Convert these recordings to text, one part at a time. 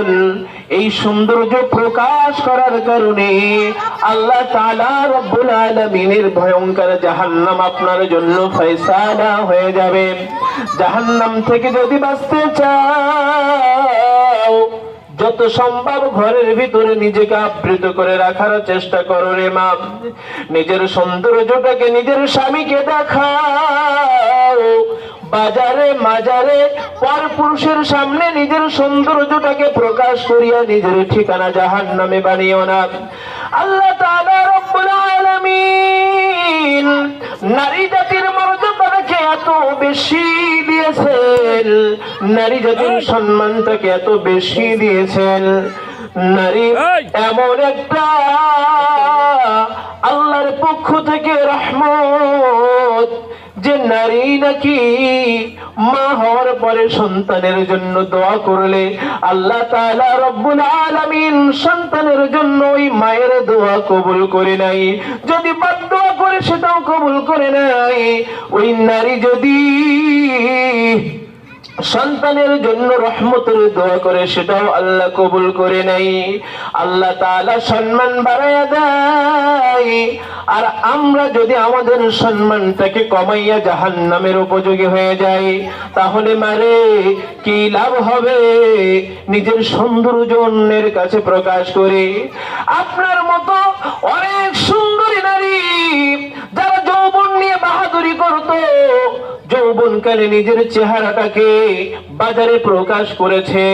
বন্ধুগণ, এই সৌন্দর্য প্রকাশ করার কারণে আল্লাহ তাআলা রব্বুল আলামিনের ভয়ঙ্কর জাহান্নাম আপনার জন্য ফয়সালা হয়ে যাবে। জাহান্নাম থেকে যদি বাঁচতে চাও, যত সম্ভব ঘরের ভিতরে নিজেকে আবৃত করে রাখার চেষ্টা করো রে মা। নিজের সৌন্দর্যটাকে নিজের স্বামীকে দেখাও। বাজারে মাজারে পরপুরুষের সামনে নিজের সৌন্দর্যটাকে প্রকাশ করিয়া নিজের ঠিকানা জাহান্নামে বানিও না। আল্লাহ তাআলা রব্বুল আলামিন নারী জাতির মর্যাদাকে এত বেশি দিয়েছেন, নারী জাতির সম্মানটাকে এত বেশি দিয়েছেন। নারী এমন একটা আল্লাহর পক্ষ থেকে রহমত, যে নারী নাকি মা হওয়ার পরে সন্তানের জন্য দোয়া করলে আল্লাহ তাআলা রব্বুল আলামিন সন্তানের জন্য ওই মায়ের দোয়া কবুল করে নাই। যদি বদদোয়া করে সেটাও কবুল করে নাই। ওই নারী যদি সন্তানের জন্য রহমতের দোয়া করে সেটাও আল্লাহ কবুল করে নাই। আল্লাহ তাআলা সম্মান বাড়াইয়া দেয়, আর আমরা যদি আমাদের সম্মানটাকে কমাইয়া জাহান্নামের উপযোগী হয়ে যাই, তাহলে মারে কি লাভ হবে? নিজের সৌন্দর্য অন্যের কাছে প্রকাশ করে আপনার মতো অনেক সুন্দরী নারী যারা যৌবন নিয়ে বাহাদুরি করত, যৌবনকালে নিজের চেহারাটাকে বাজারে প্রকাশ করেছে,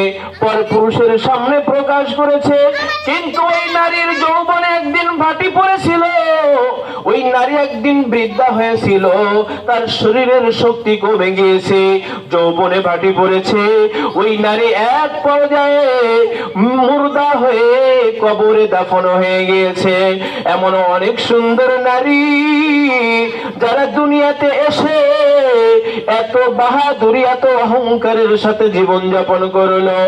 পরপুরুষের সামনে প্রকাশ করেছে, কিন্তু ওই নারীর যৌবনে একদিন ভাটি পড়েছিল, ওই নারী একদিন বৃদ্ধা হয়েছিল, তার শরীরের শক্তি কমে গিয়েছে, যৌবনে ভাটি পড়েছে, ওই নারী এক পর্যায়ে মুর্দা হয়ে কবরে দাফন হয়ে গিয়েছে। এমন অনেক সুন্দর নারী যারা দুনিয়াতে এসে এত বাহাদুরি এত অহংকারের সাথে জীবন যাপন করলো,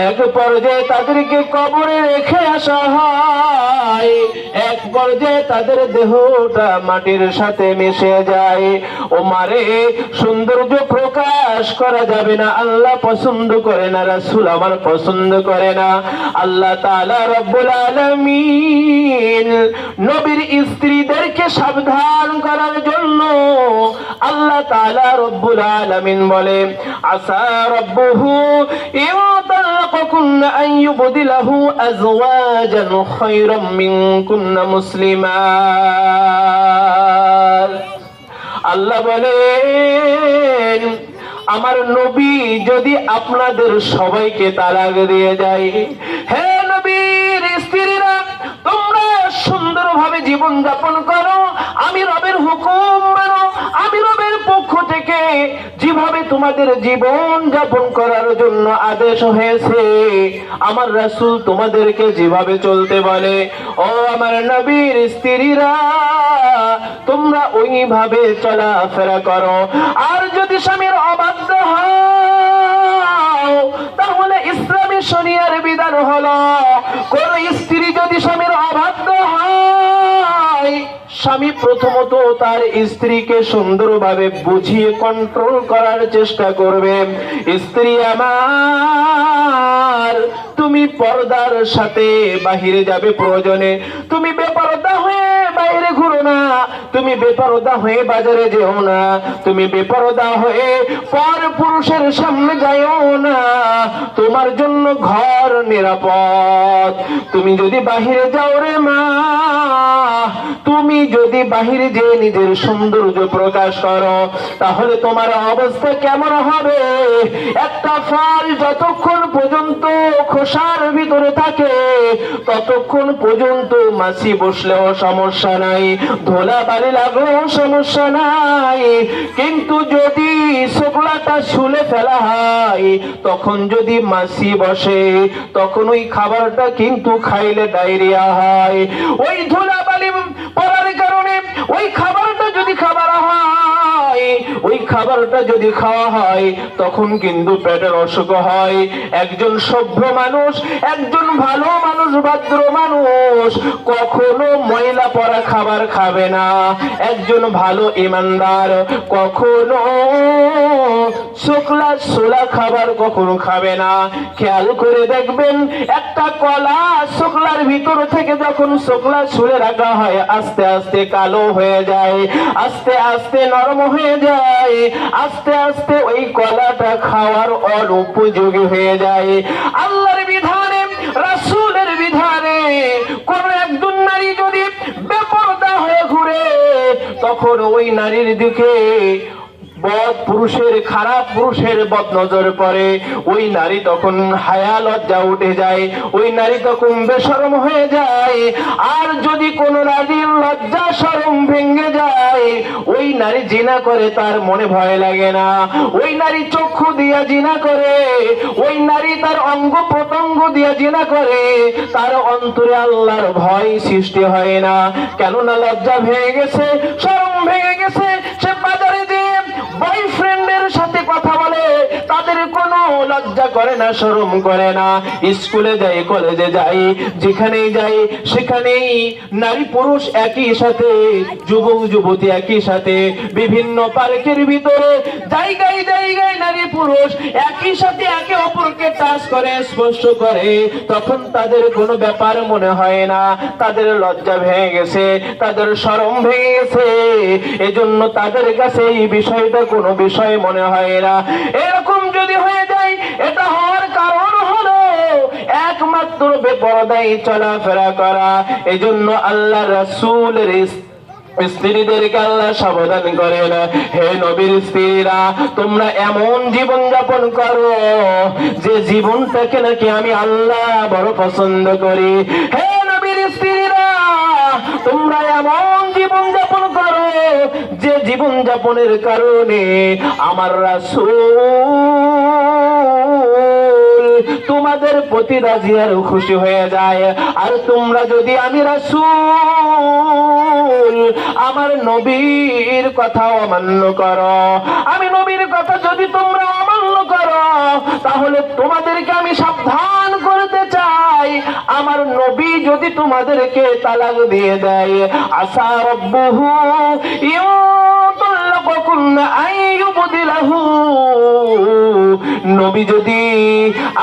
এক পর্যায়ে তাদেরকে কবরে রেখে আসা হয়, এক পর্যায়ে তাদের দেহটা মাটির সাথে মিশে যায়। ও মারে, সৌন্দর্য প্রকাশ করা যাবে না, আল্লাহ পছন্দ করে না, রাসূল আমার পছন্দ করে না। আল্লাহ তাআলা রব্বুল আলামিন নবীর স্ত্রীদেরকে সাবধান করার জন্য আল্লাহ তাআলা রব্বুল আলামিন বলে, আসা রাব্বুহু ইউতাল্লাকুন্না আন ইউবদিলাহু আজওয়াজান খায়রাম মিনকুন্না মুসলিমাত। আল্লাহ বলেন, আমার নবী যদি আপনাদের সবাইকে তালাক দিয়ে যায়, হে নবীর স্ত্রীরা, তোমরা সুন্দরভাবে জীবন যাপন করো, আমি রবের হুকুম মানো, আমি রবের পক্ষ থেকে যেভাবে তোমাদের জীবন যাপন করার জন্য আদেশ হয়েছে, আমার রাসূল তোমাদেরকে যেভাবে চলতে বলে, ও আমার নবীর স্ত্রীরা, তোমরা ওইভাবে চলাফেরা করো। আর যদি স্বামীর অবাধ্য হও, তাহলে ইসলামী শরিয়ার বিধান হলো, কোন স্ত্রী যদি স্বামীর অবাধ্য হয়, স্বামী প্রথমত তার স্ত্রীকে সুন্দরভাবে বুঝিয়ে কন্ট্রোল করার চেষ্টা করবে। স্ত্রী আমার, তুমি পর্দার সাথে বাহিরে যাবে প্রয়োজনে, তুমি বেপরদা হয়ে বাইরে ঘুরো না, তুমি বেপরদা হয়ে বাজারে যেও না, তুমি বেপরদা হয়ে পর পুরুষের সামনে যাইও না, তোমার জন্য ঘর নিরাপদ। তুমি যদি বাহিরে যাও রে মা, তুমি যদি বাহিরে যে নিজের সৌন্দর্য প্রকাশ করো, তাহলে তোমার অবস্থা কেমন হবে? একটা ফল যতক্ষণ পর্যন্ত খোসার ভিতরে থাকে, ততক্ষণ পর্যন্ত মাছি বসলেও সমস্যা নাই, ধোলা বালি লাগলেও সমস্যা নাই, কিন্তু যদি শুকলাটা ছুলে ফেলা হয়, তখন যদি মাছি বসে, তখন ওই খাবারটা কিন্তু খাইলে ডায়রিয়া হয়। ওই ধুলা বালি পড়ার কারণে ওই খাবারটা যদি খাবার হয়, হয়, ওই খাবারটা যদি খাওয়া হয় তখন কিন্তু পেটের অসুখ হয়। একজন সভ্য মানুষ, একজন ভালো মানুষ, ভদ্র মানুষ কখনো ময়লা পড়া খাবার খাবে না। একজন ভালো ইমানদার কখনো শুকলা সোলা খাবার কখনো খাবে না। খেয়াল করে দেখবেন, একটা কলা শুকলার ভিতর থেকে যখন শুকলা ছুলে রাখা হয় আস্তে আস্তে কালো হয়ে যায়, আস্তে আস্তে নরম হয়ে যায়, আস্তে আস্তে ওই কলাটা খাওয়ার অনুপযোগী হয়ে যায়। আল্লাহর বিধানে, রাসূলের বিধানে কোন একজন নারী যদি বেপরদা হয়ে ঘুরে, তখন ওই নারীর দিকে বদ পুরুষের, খারাপ পুরুষের বদ নজর পড়ে। ওই নারী তখন হায়া লজ্জা উঠে যায়, ওই নারী তখন বেশরম হয়ে যায়। আর যদি কোন নারীর লজ্জা শরম ভেঙে যায়, ওই নারী জিনা করে, তার মনে ভয় লাগে না। ওই নারী চক্ষু দিয়া জিনা করে, ওই নারী তার অঙ্গ প্রত্যঙ্গ দিয়া জিনা করে, তার অন্তরে আল্লাহর ভয় সৃষ্টি হয় না। কেননা লজ্জা ভেঙে গেছে, শরম ভেঙে গেছে। সে বাজারে দিয়ে বয়ফ্রেন্ডের সাথে কথা বলে, তাদের কোনো লজ্জা করে না, শরম করে না। স্কুলে যাই, কলেজে যাই, যেখানেই যাই সেখানেই নারী পুরুষ একই সাথে, যুবক যুবতী একই সাথে, বিভিন্ন পার্কের ভিতরে জায়গায় জায়গায় নারী পুরুষ একই সাথে একে অপরকে টাচ করে, স্পর্শ করে, তখন তাদের কোনো ব্যাপার মনে হয় না। তাদের লজ্জা ভেঙে গেছে, তাদের শরম ভেঙে গেছে, এজন্য তাদের কাছে এই বিষয়টা কোনো বিষয় মনে হয় না। এরকম যদি হয়ে যায়, এটা হওয়ার কারণ হলো একমাত্র বেপরদায় চলাফেরা করা। এজন্য আল্লাহ রাসূলের স্ত্রীদেরকে আল্লাহ সাবধান করেন, হে নবীর স্ত্রীরা, তোমরা এমন জীবন যাপন করো যে জীবনটাকে নাকি আমি আল্লাহ বড় পছন্দ করি। হে নবীর স্ত্রীরা, তোমরা এমন জীবন যাপন করো যে জীবন যাপনের কারণে আমার রাসূল তোমাদের প্রতি রাজি আর খুশি হয়ে যায়। আর তোমরা যদি আমি রাসূল আমার নবীর কথা অমান্য করো, আমি নবীর কথা যদি তোমরা অমান্য করো, তাহলে তোমাদেরকে আমি সাবধান করতে চাই, আমার নবী যদি তোমাদেরকে তালাক দিয়ে দেয়, আসা রব্বুহু ইউতাল্লাকুকুন্না আইয়ুবদিলাহু, নবী যদি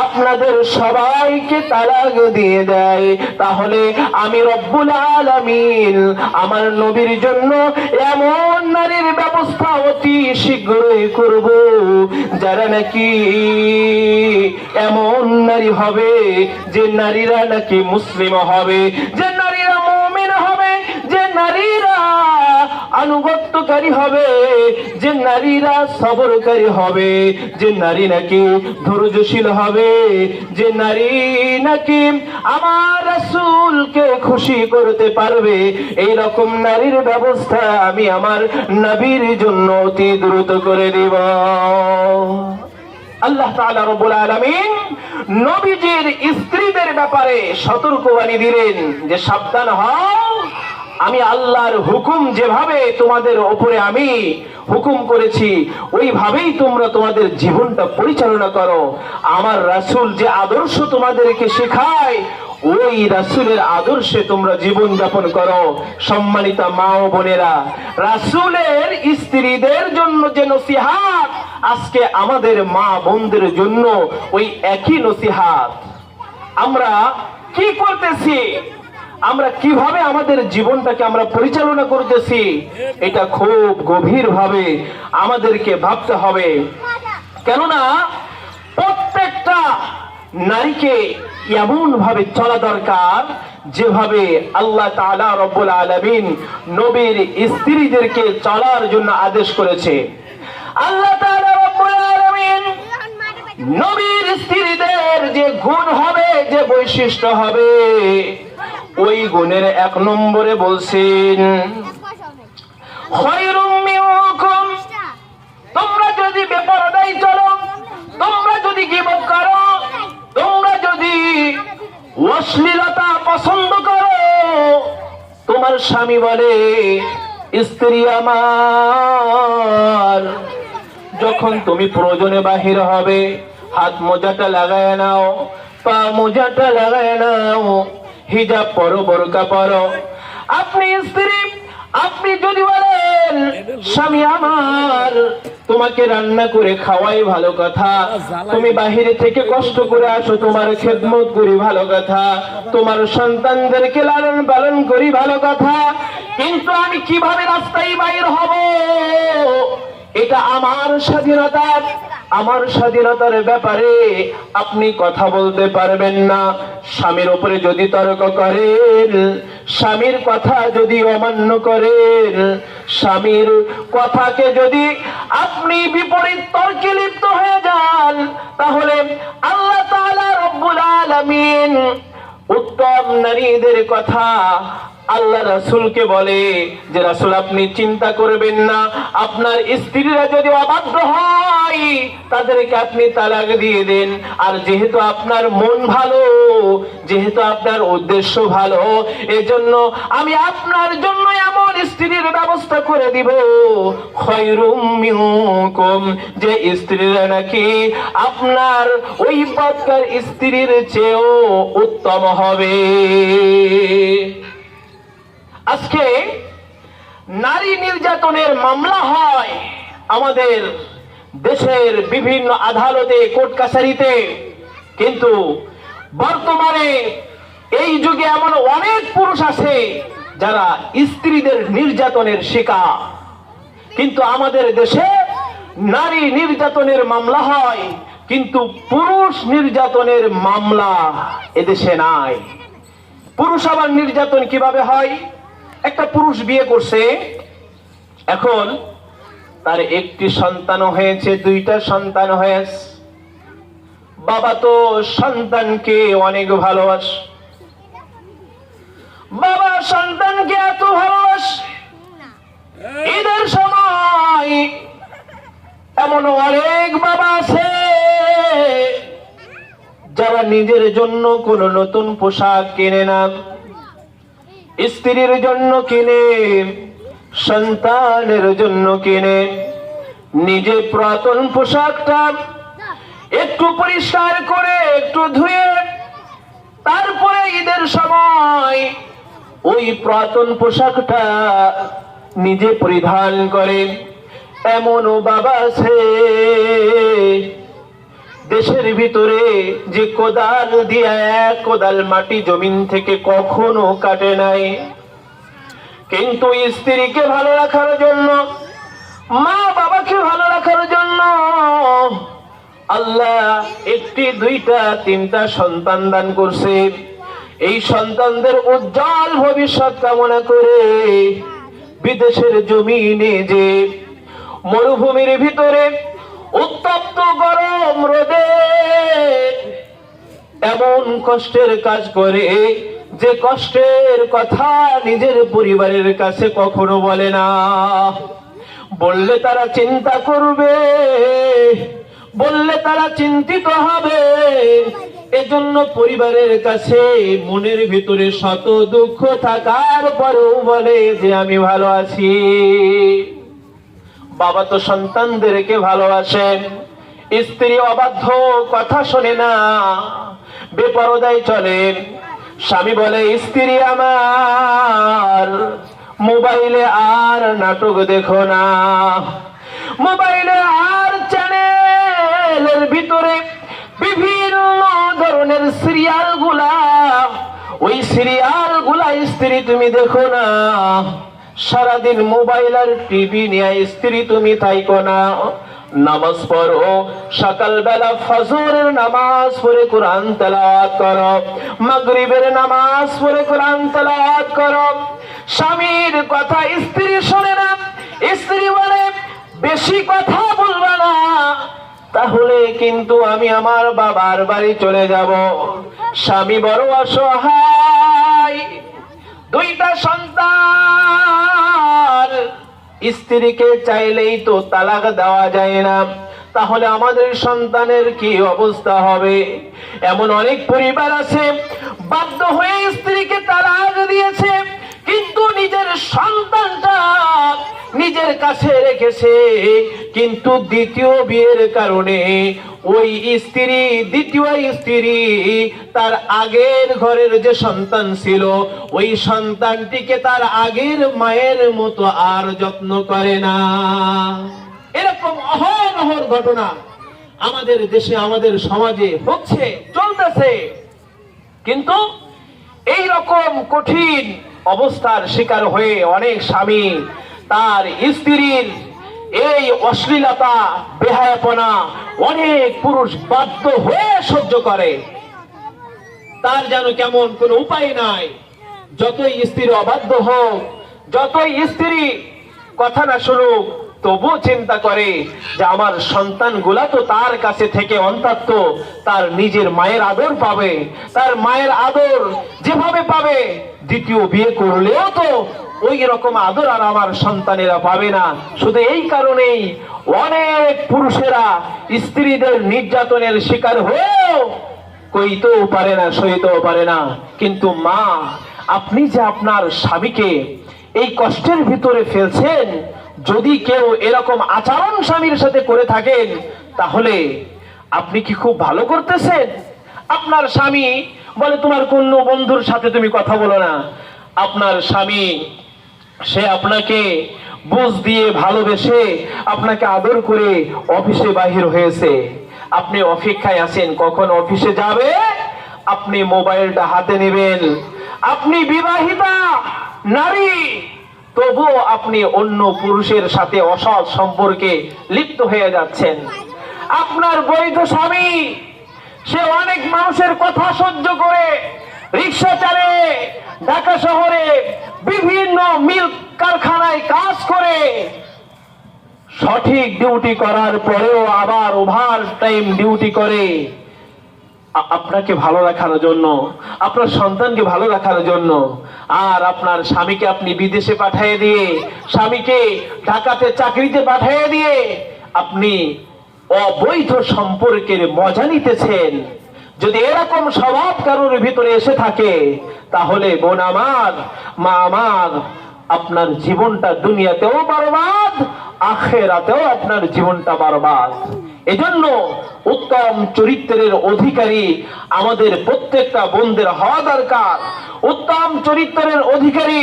আপনাদের সবাইকে তালাক দিয়ে দেয়, তাহলে আমি রব্বুল আলামিন আমার নবীর জন্য এমন নারীর ব্যবস্থা অতি শীঘ্রই করব, যারা নাকি এমন নারী হবে, যে নারীরা নাকি মুসলিম হবে, যে নারীরা মুমিন হবে, যে নারীরা আনুগত্যকারী হবে, যে নারীরা সবরকারী হবে, যে নারী নাকি ধৈর্যশীল হবে, যে নারী নাকি আমার রাসূলকে খুশি করতে পারবে, এই রকম নারীর ব্যবস্থা আমি আমার নবীর জন্য অতি দ্রুত করে দেব। আল্লাহ তাআলা রব্বুল আলামিন নবীজির স্ত্রীদের ব্যাপারে সতর্কবাণী দিলেন যে সাবধান হও, আমি আল্লাহর হুকুম যেভাবে তোমাদের উপরে আমি হুকুম করেছি ওইভাবেই তোমরা তোমাদের জীবনটা পরিচালনা করো। আমার রাসূল যে আদর্শ তোমাদেরকে শেখায়, ওই রাসূলের আদর্শে তোমরা জীবন যাপন করো। সম্মানিতা মা ও বোনেরা, রাসূলের স্ত্রীদের জন্য যে নসিহত, আজকে আমাদের মা বোনদের জন্য ওই একই নসিহত। আমরা কি করতেছি, আমরা কিভাবে আমাদের জীবনটাকে আমরা পরিচালনা করতেছি, এটা খুব গভীর ভাবে আমাদেরকে ভাবতে হবে। কেননা প্রত্যেকটা নারীকে এমন ভাবে চলা দরকার যেভাবে আল্লাহ তাআলা রব্বুল আলামিন নবীর স্ত্রীদেরকে চলার জন্য আদেশ করেছে। আল্লাহ তাআলা রব্বুল আলামিন নবীর স্ত্রীদের যে গুণ হবে, যে বৈশিষ্ট্য হবে, ওই গুণের 1 নম্বরে বলছেন, খায়রুম মিনকুম, তোমরা যদি বেপরদাই চলো, তোমরা যদি গীবত করো, তোমরা যদি অশ্লীলতা পছন্দ করো, তোমার স্বামী বলে স্ত্রী আমার, যখন তুমি প্রয়োজনে বাহির হবে হাত মোজাটা লাগায় নাও, পা মোজাটা লাগায় নাও, হিজাব পরো, বোরকা পরো। আপনি স্ত্রী, আপনি যদি বলেন স্বামী আমার তোমাকে রান্না করে খাওয়াই ভালো কথা, তুমি বাহিরে থেকে কষ্ট করে আসো, তোমার খেদমত করি ভালো কথা, তোমার সন্তানদেরকে লালন পালন করি ভালো কথা, কিন্তু আমি কিভাবে রাস্তায় বাইর হব? এটা আমার স্বাধীনতা, আমার স্বাধীনতার ব্যাপারে আপনি কথা বলতে পারবেন না। স্বামীর উপরে যদি তর্ক করেন, স্বামীর কথা যদি অমান্য করেন, স্বামীর কথাকে যদি আপনি বিপরীত তর্কে লিপ্ত হয়ে যান, তাহলে আল্লাহ তাআলা রব্বুল আলামিন উত্তম নারীদের কথা আল্লাহ রাসূলকে বলে যে রাসূল আপনি চিন্তা করবেন না, আপনার স্ত্রীরা যদি অবাধ্য হয় তাদেরকে আপনি তালাক দিয়ে দেন, আর যেহেতু আপনার মন ভালো, যেহেতু আপনার উদ্দেশ্য ভালো, এজন্য আমি আপনার জন্য এমন স্ত্রীর ব্যবস্থা করে দিব খায়রুম মিনকুম, যে স্ত্রীরা নাকি আপনার ওই বদকার স্ত্রীর চেয়েও উত্তম হবে। আজকে নারী নির্যাতনের মামলা হয় আমাদের দেশের বিভিন্ন আদালতে, কোর্ট কাছারিতে, কিন্তু বর্তমানে এই যুগে এমন অনেক পুরুষ আছে যারা স্ত্রীদের নির্যাতনের শিকার, কিন্তু আমাদের দেশে নারী নির্যাতনের মামলা হয় কিন্তু পুরুষ নির্যাতনের মামলা এদেশে নাই। পুরুষ আবার নির্যাতন কিভাবে হয়? একটা পুরুষ বিয়ে করছে, এখন তার একটি সন্তান হয়েছে, দুইটা সন্তান হয়েছে, বাবা তো সন্তানকে অনেক ভালোবাসে, বাবা সন্তানকে এত ভালোবাসে, ঈদের সময় এমন অনেক বাবা আছে যারা নিজের জন্য কোনো নতুন পোশাক কেনে না, স্ত্রীর জন্য কিনে, সন্তানের জন্য কিনে, নিজে পুরাতন পোশাকটা একটু পরিষ্কার করে একটু ধুয়ে তারপরে ঈদের সময় ওই পুরাতন পোশাকটা নিজে পরিধান করে। এমনও বাবা আছে দেশের ভিতরে যে কোদাল দিয়ে এক কোদাল মাটি জমিন থেকে কখনো কাটে নাই, কিন্তু স্ত্রীকে ভালো রাখার জন্য, মা বাবাকে ভালো রাখার জন্য আল্লাহ একটি, দুইটা, তিনটা সন্তান দান করছে। এই সন্তানদের উজ্জ্বল ভবিষ্যৎ কামনা করে বিদেশের জমিনে যে মরুভূমির ভিতরে উত্তপ্ত গরম রোদে এমন কষ্টের কাজ করে যে কষ্টের কথা নিজের পরিবারের কাছে কখনো বলে না। বললে তারা চিন্তা করবে, বললে তারা চিন্তিত হবে, এজন্য পরিবারের কাছে মনের ভিতরে শত দুঃখ থাকার পরেও বলে যে আমি ভালো আছি। বাবা তো সন্তানদেরকে ভালোবাসেন, স্ত্রী অবাধ্য, কথা শোনে না, বেপরদায় চলে। স্বামী বলে স্ত্রী আমার মোবাইলে আর নাটক দেখো না, মোবাইলে আর চ্যানেলের ভিতরে বিভিন্ন ধরনের সিরিয়াল গুলা, ওই সিরিয়াল গুলা স্ত্রী তুমি দেখো না, সারাদিন মোবাইল আর টিভি নিয়ে স্ত্রী তুমি থাইকো না। নামাজ পড়ো, সকালবেলা ফজরের নামাজ পড়ে কোরআন তেলাওয়াত করো, মাগরিবের নামাজ পড়ে কোরআন তেলাওয়াত করো। স্বামীর কথা স্ত্রী শোনে না, স্ত্রী বলে বেশি কথা বলবা না, তাহলে কিন্তু আমি আমার বাবার বাড়ি চলে যাব। স্বামী বড় অসহায়, দুইটা সন্তান, স্ত্রীকে চাইলেই তো তালাক দেওয়া যায় না, তাহলে আমাদের সন্তানের কি অবস্থা হবে? এমন অনেক পরিবার আছে বাধ্য হয়ে স্ত্রীকে তালাক দিয়েছে, কিন্তু নিজের সন্তানটা নিজের কাছে রেখেছে, কিন্তু দ্বিতীয় বিয়ের কারণে ওই স্ত্রী, দ্বিতীয় স্ত্রী তার আগের ঘরের যে সন্তান ছিল ওই সন্তানটিকে তার আগের মায়ের মতো আর যত্ন করে না। এরকম অহরহ ঘটনা আমাদের দেশে, আমাদের সমাজে হচ্ছে, চলতেছে। কিন্তু এই রকম কঠিন অবস্থার শিকার হয়ে অনেক স্বামী তার স্ত্রীর এই অশ্লীলতা, বেহায়াপনা অনেক পুরুষ বাধ্য হয়ে সহ্য করে। তার যেন কেমন কোনো উপায় নাই। যতই স্ত্রী অবাধ্য হোক, যতই স্ত্রী কথা না শুনুক, তবু চিন্তা করে যে আমার সন্তানগুলা তো তার কাছে থেকে অন্তত তার নিজের মায়ের আদর পাবে। তার মায়ের আদর যেভাবে পাবে, দ্বিতীয় বিয়ে করলেও তো ওই রকম আদর আর আমার সন্তানেরা পাবে না। শুধু এই কারণেই অনেক পুরুষেরা স্ত্রীদের নির্যাতনের শিকার হয়েও কইতেও পারে না, সইতেও পারে না। কিন্তু মা, আপনি যে আপনার স্বামীকে এই কষ্টের ভিতরে ফেলছেন, যদি কেউ এরকম আচরণ স্বামীর সাথে করে থাকেন, তাহলে আপনি কি খুব ভালো করতেছেন? আপনার স্বামী বলে তোমার কোন বন্ধুর সাথে তুমি কথা বলো না। আপনার স্বামী সে আপনাকে বুঝ দিয়ে ভালোবেসে আপনাকে আদর করে অফিসে বাহির হয়েছে, আপনি অপেক্ষায় আছেন কখন অফিসে যাবে, আপনি মোবাইলটা হাতে নেবেন। আপনি বিবাহিতা নারী, তবুও আপনি অন্য পুরুষের সাথে অসৎ সম্পর্কে লিপ্ত হয়ে যাচ্ছেন। আপনার বৈধ স্বামী সে অনেক মানুষের কথা সহ্য করে রিক্সা চালে ঢাকা শহরে বিভিন্ন মিল কারখানায় কাজ করে, সঠিক ডিউটি করার পরেও আবার ওভার টাইম ডিউটি করে আপনাকে ভালো রাখার জন্য, আপনার সন্তানকে ভালো রাখার জন্য। আর আপনার স্বামীকে আপনি বিদেশে পাঠিয়ে দিয়ে, স্বামীকে ঢাকাতে চাকরিতে পাঠিয়ে দিয়ে আপনি অবৈধ সম্পর্কের মজা নিতেছেন। যদি এরকম স্বভাব কারোর ভিতরে এসে থাকে, তাহলে বোন আমার, মা আমার, আপনার জীবনটা দুনিয়াতেও বরবাদ, আখিরাতেও আপনার জীবনটা বরবাদ। এজন্য উত্তম চরিত্রের অধিকারী আমাদের প্রত্যেকটা বোনদের হওয়া দরকার। উত্তম চরিত্রের অধিকারী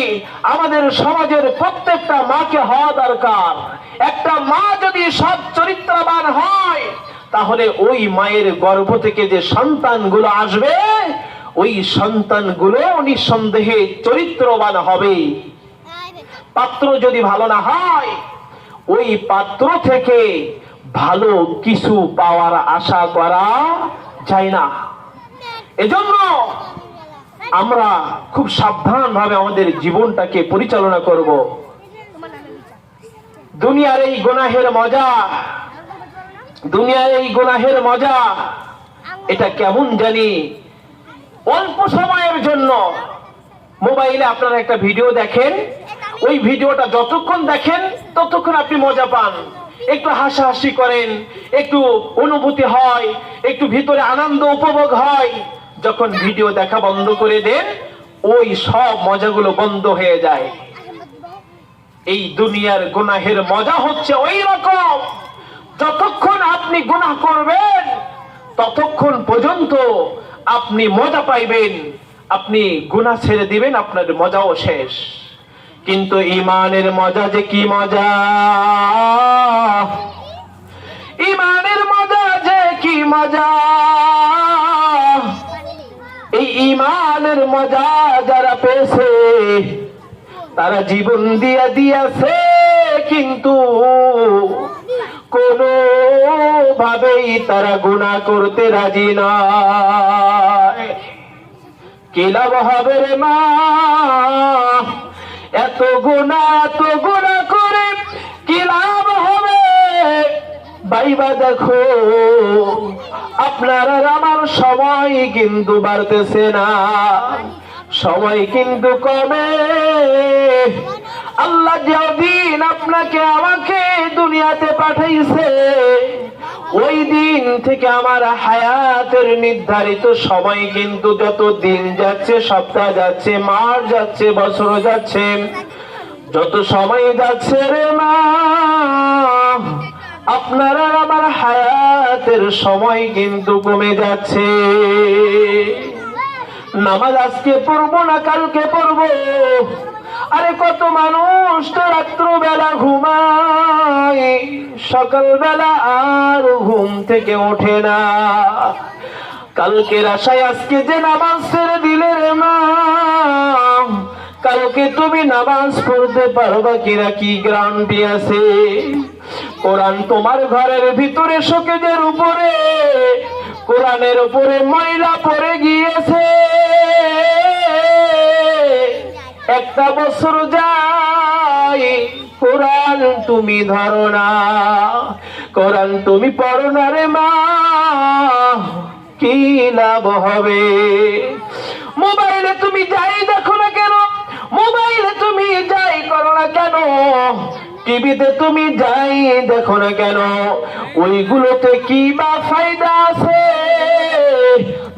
আমাদের সমাজের প্রত্যেকটা মাকে হওয়া দরকার। একটা মা যদি সৎ চরিত্রবান হয়, তাহলে ওই মায়ের গর্ভ থেকে যে সন্তানগুলো আসবে, ওই সন্তানগুলো নিঃসন্দেহে চরিত্রবান হবে। পাত্র যদি ভালো না হয়, ওই পাত্র থেকে ভালো কিছু পাওয়ার আশা করা যায় না। এজন্য আমরা খুব সাবধানভাবে আমাদের জীবনটাকে পরিচালনা করব। দুনিয়ার এই গুনাহের মজা, দুনিয়ার এই গুনাহের মজা এটা কেমন জানি অল্প সময়ের জন্য। মোবাইলে আপনারা একটা ভিডিও দেখেন, ওই ভিডিওটা যতক্ষণ দেখেন ততক্ষণ আপনি মজা পান, একটু হাসাহাসি করেন, একটু অনুভূতি হয়, একটু ভিতরে আনন্দ উপভোগ হয়। যখন ভিডিও দেখা বন্ধ করে দেন, ওই সব মজাগুলো বন্ধ হয়ে যায়। এই দুনিয়ার গুনাহের মজা হচ্ছে ওই রকম, যতক্ষণ আপনি গুনাহ করবেন ততক্ষণ পর্যন্ত আপনি মজা পাইবেন। আপনি গুনাহ ছেড়ে দিবেন, আপনার মজাও শেষ। কিন্তু ঈমানের মজা যে কি মজা, ঈমানের মজা যে কি মজা, এই ঈমানের মজা যারা পেয়েছে তারা জীবন দিয়া দিয়েছে, কিন্তু কোনো ভাবেই তারা গুনাহ করতে রাজি নয়। কি লাভ হবে রে মা, এত গুনাহ করে কি লাভ হবে? ভাইবা দেখো, আপনার আর আমার সময় কিন্তু বাড়তেছে না, সময় কিন্তু কমে। আল্লাহ যেদিন আপনাকে আমাকে দুনিয়াতে পাঠাইছে, ওই দিন থেকে আমার হায়াতের নির্ধারিত সময় কিন্তু যত দিন যাচ্ছে, সপ্তাহ যাচ্ছে, মাস যাচ্ছে, বছর যাচ্ছে, যত সময় যাচ্ছে রে মা, আপনার আর আমার হায়াতের সময় কিন্তু কমে যাচ্ছে। নামাজ আজকে পড়বো না কালকে পড়বো, আরে কত মানুষ তো রাত্র বেলা ঘুমায়, সকাল বেলা আর ঘুম থেকে ওঠে না। কালকের আশায় আজকে যে নামাজ ছেড়ে দিলে রে মা, কালকে তুমি নামাজ পড়তে পারবা কিনা কি গ্যারান্টি আছে? কোরআন তোমার ঘরের ভিতরে শোকেজের উপরে, কোরআনের উপরে ময়লা পড়ে গিয়েছে। একটা বছর যায় কোরআন তুমি ধরো না, কোরআন তুমি পড়ো না রে মা, কি লাভ হবে? মোবাইলে তুমি যাই দেখো না কেন, মোবাইলে তুমি যাই করো না কেন, টিভিতে তুমি যাই দেখো না কেন, ওইগুলোতে কি বা ফায়দা আছে?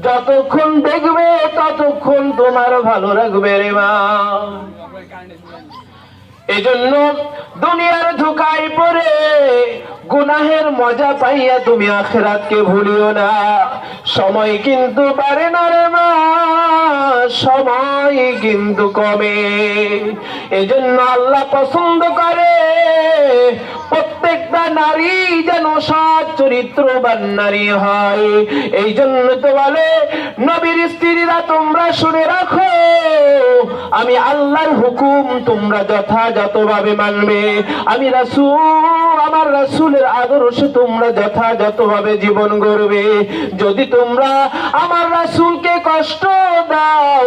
যতক্ষণ দেখবে ততক্ষণ তোমার ভালো লাগবে রে মা। এজন্য দুনিয়ার ধোঁকায় পড়ে গুনাহের মজা পাইয়া তুমি আখিরাতকে ভুলিও না। সময় কিন্তু পারে না রে মা, সময় কিন্তু কমে। এজন্য আল্লাহ পছন্দ করে প্রত্যেকটা নারী যেন সৎ চরিত্রবান নারী হয়। এই জন্য তো বলে নবীর স্ত্রীরা তোমরা শুনে রাখো, আমি আল্লাহর হুকুম তোমরা যথাযথভাবে মানবে, আমি রাসূল আমার রাসূলের আদর্শে তোমরা যথাযথভাবে জীবন গড়বে। যদি তোমরা আমার রাসূলকে কষ্ট দাও,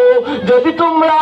যদি তোমরা